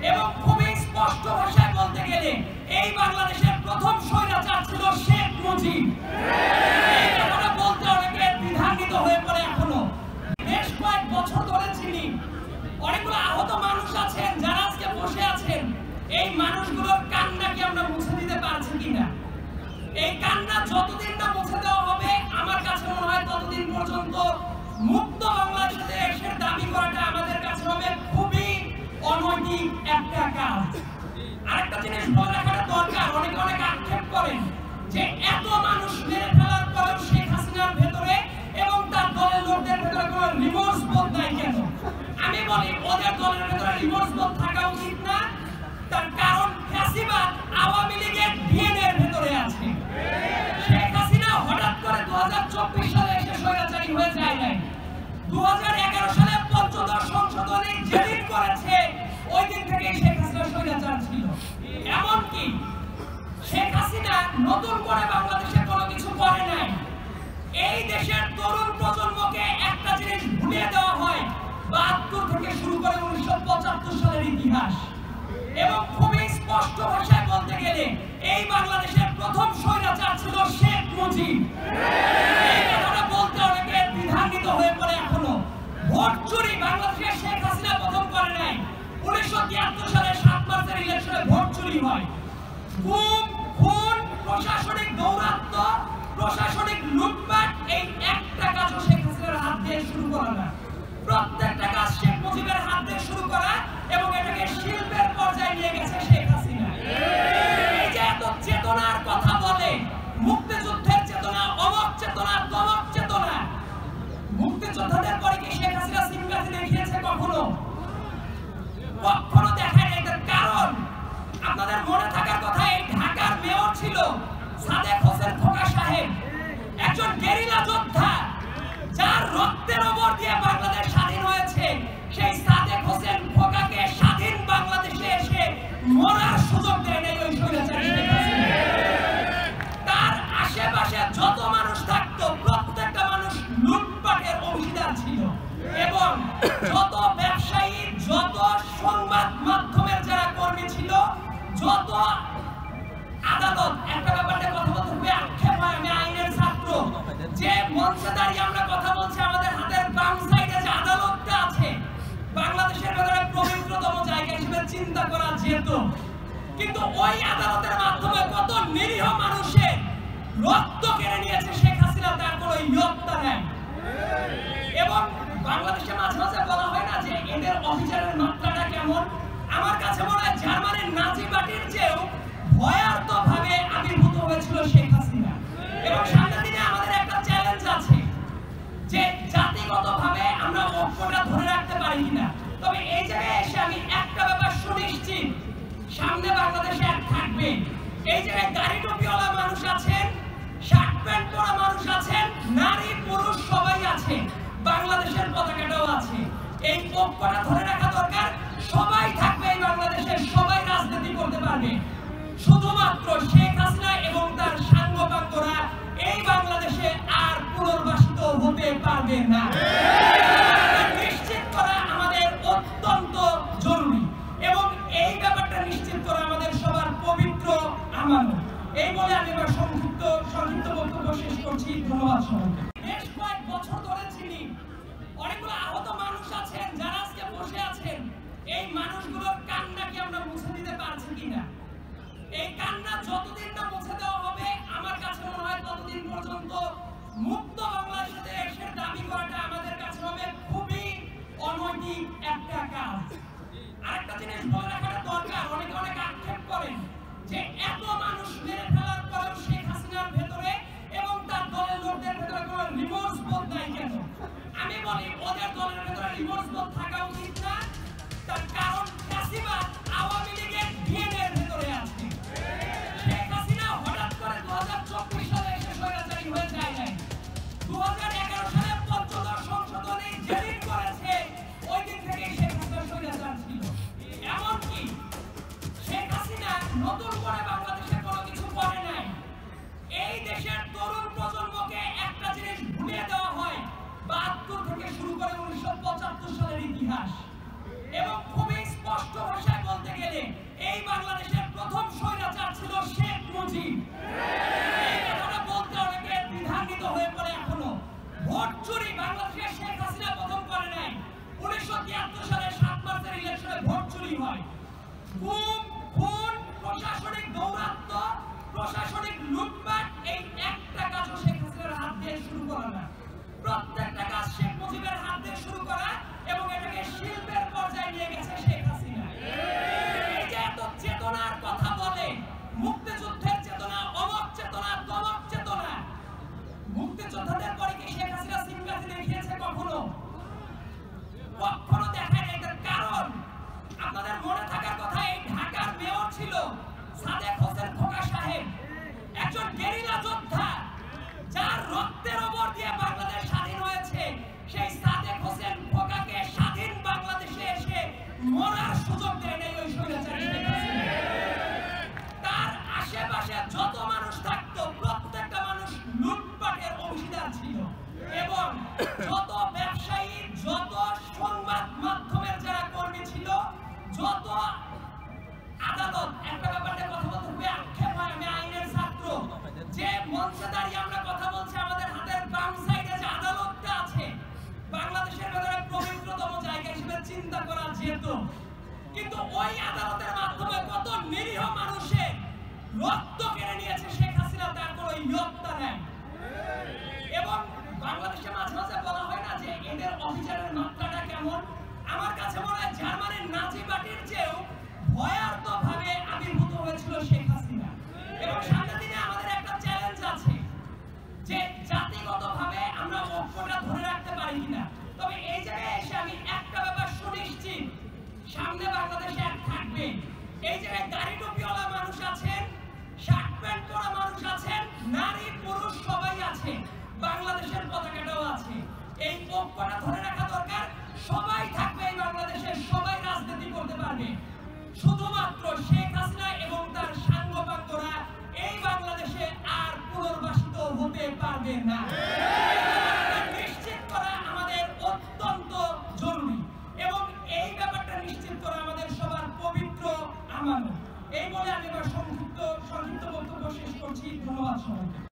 এবং খুবই স্পষ্ট ভাষায় বলতে গেলে এই বাংলাদেশের প্রথম স্বৈরাচার ছিল শেখ মুজিব। এই কথাটা বলতে অনেকে দ্বিধান্বিত হয়ে পড়ে এখনো। বেশ কয়েক বছর ধরে চিনি অনেকগুলো আহত মানুষ আছেন যারা আজকে বসে আছেন। এই মানুষগুলোর কান্না কি আমরা মুছে দিতে পারছি কিনা? এই কান্না যতদিন না মুছে দেওয়া হবে আমার কাছে মনে হয় ততদিন পর্যন্ত মুক্ত বাংলাদেশের দাবি করাটা আমাদের কাছে হবে খুবই অনৈতিক একটা কাজ। আরেকটা জিনিস বলে রাখাটা দরকার, অনেকে অনেক আক্ষেপ করেন যে এত মানুষ মেরে ফেলার পরেও শেখ হাসিনার ভেতরে এবং তার দলের লোকদের ভেতরে কোনো রিমোর্স বোধ নাই কেন? আমি বলি ওদের দলের ভেতরে রিমোর্স বোধ থাকা উচিত না। তার কারণ ফ্যাসিবাদ আওয়ামী লীগের ডিএনএর ভেতরে আছে। শেখ হাসিনা হঠাৎ করে 2024 সালে এসে স্বৈরাচারী হয়ে যায় নাই। 2011 সালে পঞ্চদশ সংশোধনী যেদিন করেছে ওই দিন থেকে শেখ হাসিনা স্বৈরাচার ছিল। এমনকি শেখ হাসিনা নতুন করে বাংলাদেশে কোনো কিছু করে নাই। এই দেশের তরুণ প্রজন্মকে একটা জিনিস ভুলিয়ে দেওয়া হয় 72 থেকে শুরু করে 1975 সালের ইতিহাস। এবং খুবই স্পষ্ট ভাষায় বলতে গেলে এই বাংলাদেশের প্রথম স্বৈরাচার ছিল শেখ মুজিব। এই কথাটা বলতে অনেকে দ্বিধান্বিত হয়ে পড়ে এখনো। ভোট চুরি বাংলাদেশে শেখ হাসিনা প্রথম করে নাই। 1973 সালে 7 মার্চের ইলেকশনে ভোট চুরি হয়। গুম, খুন, প্রশাসনিক দৌরাত্ম্য, প্রশাসনিক লুটপাট, এই একটা কাজও শেখ হাসিনার হাত দিয়ে শুরু করা না। প্রত্যেকটা কাজ শেখ মুজিবের হাত দিয়ে শুরু করা এবং এটাকে শিল্পের পর্যায়ে নিয়ে গেছে শেখ হাসিনা। এই যে এত চেতনার কথা বলে, মুক্তিযুদ্ধের চেতনা, অমক চেতনা, তমক চেতনা, মুক্তিযোদ্ধাদের পরে কি শেখ হাসিনা সিম্পাথি দেখিয়েছে কখনো? কখনো দেখায় না। এটার কারণ আপনাদের মনে থাকার কথা, এই ঢাকার মেয়র ছিল সাদেক হোসেন খোকা সাহেব, একজন গেরিলা যোদ্ধা যার রক্তের ওপর দিয়ে বাংলাদেশ স্বাধীন হয়েছে। সেই সাদেক হোসেন খোকাকে স্বাধীন বাংলাদেশে এসে মরার সুযোগ দেয় নাই ওই স্বৈরাচারী শেখ হাসিনা। তার আশেপাশে যত মানুষ থাকতো প্রত্যেকটা মানুষ লুটপাটের অংশীদার ছিল এবং যত ব্যবসায়ী, যত সংবাদ মাধ্যমের যারা কর্মী ছিল, যত আদালত, একটা ব্যাপারে কথা বলতে খুবই আক্ষেপ হয়। আমি আইনের ছাত্র, যে মঞ্চে দাঁড়িয়ে আমরা কথা বলছি আমাদের হাতের বাম সাইডে যে আদালতটা আছে বাংলাদেশের ভেতরে পবিত্রতম জায়গা হিসেবে চিন্তা করা যেত, কিন্তু ওই আদালতের মাধ্যমে কত নিরীহ মানুষের রক্ত কেড়ে নিয়েছে শেখ হাসিনা, তার কোনো ইয়ত্তা নাই। এবং বাংলাদেশে মাঝে মাঝে বলা হয় না যে এদের অফিসারের মাত্রাটা কেমন? আমার কাছে মনে হয় জার্মানির নাজি পার্টির চেয়েও ভয়ার্থভাবে আবির্ভূত হয়েছিল শেখ হাসিনা। এবং সামনের দিনে আমাদের একটা চ্যালেঞ্জ আছে যে জাতিগতভাবে আমরা ঐক্যটা ধরে রাখতে পারি কিনা। তবে এই জায়গায় এসে আমি একটা ব্যাপার সুনিশ্চিত, সামনে বাংলাদেশে এক থাকবে। এই জায়গায় দাড়ি টুপিওয়ালা মানুষ আছেন, শার্ট প্যান্ট পরা মানুষ আছেন, নারী পুরুষ সবাই আছে, বাংলাদেশের পতাকাটাও আছে। এই ঐক্যটা ধরে রাখা দরকার। সবাই থাকবে এই বাংলাদেশে, সবাই রাজনীতি করতে পারবে। শুধুমাত্র শেখ হাসিনা এবং তার সাঙ্গপাঙ্গরা এই বাংলাদেশে আর পুনর্বাসিত হতে পারবে না। নিশ্চিত করা আমাদের অত্যন্ত জরুরি এবং এই ব্যাপারটা নিশ্চিত করা আমাদের সবার পবিত্র আমানত। এই বলে আমি এবার সংক্ষিপ্ত বক্তব্য শেষ করছি। ধন্যবাদ সবাইকে। বেশ কয়েক বছর ধরে চিনি অনেকগুলো আহত মানুষ আছেন যারা আজকে বসে আছেন। এই মানুষগুলোর কান্না কি আমরা মুছে দিতে পারছি কিনা? এই কান্না যতদিন না মুছে দেওয়া হবে আমার কাছে মনে হয় ততদিন পর্যন্ত মুক্ত বাংলাদেশের দাবি করাটা আমাদের কাছে হবে খুবই অনৈতিক একটা কাজ। আরেকটা জিনিস বলে রাখাটা দরকার, অনেকে অনেক আক্ষেপ করেন যে এত মানুষ মেরে ফেলার পরেও শেখ হাসিনার ভেতরে এবং তার দলের লোকদের ভেতরে কোনো রিমোর্স বোধ নাই কেন? আমি বলি ওদের দলের ভেতরে রিমোর্স বোধ থাকা উচিত না। তার কারণ ফ্যাসিবাদ আওয়ামী লীগের ডিএনএর ভেতরে আছে। শেখ হাসিনা হঠাৎ করে 2024 সালে এসে স্বৈরাচারী হয়ে যায় নাই। 2011 সালে পঞ্চদশ সংশোধনী যেদিন করেছে ওই দিন থেকে শেখ হাসিনা স্বৈরাচার ছিল। এমনকি শেখ হাসিনা নতুন করে বাংলাদেশে কোনো কিছু করে নাই। এই দেশের তরুণ প্রজন্মকে একটা জিনিস ভুলিয়ে দেওয়া হয় 72 থেকে শুরু করে 1975 সালের ইতিহাস এবং খুবই ভোট চুরি বাংলাদেশে শেখ হাসিনা প্রথম করে নাই। 1973 সালে 7 মার্চের ইলেকশনে ভোট চুরি হয়। গুম, খুন, প্রশাসনিক দৌরাত্ম্য, প্রশাসনিক লুটপাট, এই একটা কাজও শেখ হাসিনার হাত দিয়ে শুরু করা না। প্রত্যেকটা কাজ শেখ মুজিবের হাত দিয়ে শুরু করা এবং এটাকে শিল্পের পর্যায়ে নিয়ে গেছে শেখ হাসিনা। এই যে এত চেতনার কথা বলে, মুক্তিযুদ্ধের চেতনা, অমক চেতনা, দমক চেতনা, মুক্তিযোদ্ধাদের পরে কি শেখ হাসিনা সিম্পাথি দেখিয়েছে কখনো? কখনো দেখায় নাই। এটার কারণ আপনাদের মনে থাকার কথা, এই ঢাকার মেয়র ছিল সাদেক হোসেন খোকা সাহেব, একজন গেরিলা যোদ্ধা যার রক্তের ওপর দিয়ে বাংলাদেশ স্বাধীন হয়েছে। সেই সাদেক হোসেন খোকাকে স্বাধীন বাংলাদেশে এসে মরার সুযোগ দেয় নাই ওই স্বৈরাচারী শেখ হাসিনা। তার আশেপাশে যত মানুষ থাকতো প্রত্যেকটা মানুষ লুটপাটের অংশীদার ছিল এবং যত ব্যবসায়ী, যত সংবাদ মাধ্যমের যারা কর্মী ছিল, যত আদালত, একটা ব্যাপারে কথা বলতে হবে, আক্ষেপ হয়, আমি আইনের ছাত্র, যে মঞ্চে দাঁড়িয়ে আমরা কথা বলছি, আমাদের হাতের বাম সাইডে যে আদালতটা আছে বাংলাদেশের ভেতরে পবিত্রতম জায়গা হিসেবে চিন্তা করা যেত, কিন্তু ওই আদালতের মাধ্যমে কত নিরীহ মানুষের রক্ত কেড়ে নিয়েছে শেখ হাসিনা, তার কোনো ইয়ত্তা নেই। এবং বাংলাদেশে মাঝে মাঝে বলা হয় না যে এদের অভিযানের মাত্রাটা কেমন? আমার কাছে মনে হয় জার্মানির নাজি পার্টির চেয়েও ভয়ার্ত ভাবে আবির্ভূত হয়েছিল শেখ হাসিনা। এবং সামনের দিনে আমাদের একটা চ্যালেঞ্জ আছে যে জাতিগতভাবে আমরা ঐক্যটা ধরে রাখতে পারি কিনা। তবে এই জায়গায় এসে আমি একটা ব্যাপার সুনিশ্চিত, সামনে বাংলাদেশে এক থাকবে। এই জায়গায় দাড়ি টুপিওয়ালা মানুষ আছেন, শার্ট প্যান্ট পরা মানুষ আছেন, নারী পুরুষ সবাই আছে, বাংলাদেশের পতাকাটাও আছে। এই ঐক্যটা ধরে রাখা দরকার। সবাই থাকবে এই বাংলাদেশে, সবাই রাজনীতি করতে পারবে। শুধুমাত্র শেখ হাসিনা এবং তার সাঙ্গপাঙ্গরা এই বাংলাদেশে আর পুনর্বাসিত হতে পারবে না। নিশ্চিত করা আমাদের অত্যন্ত জরুরি এবং এই ব্যাপারটা নিশ্চিত করা আমাদের সবার পবিত্র আমানত। এই বলে আমি আমার সংক্ষিপ্ত বক্তব্য শেষ করছি। ধন্যবাদ সবাইকে।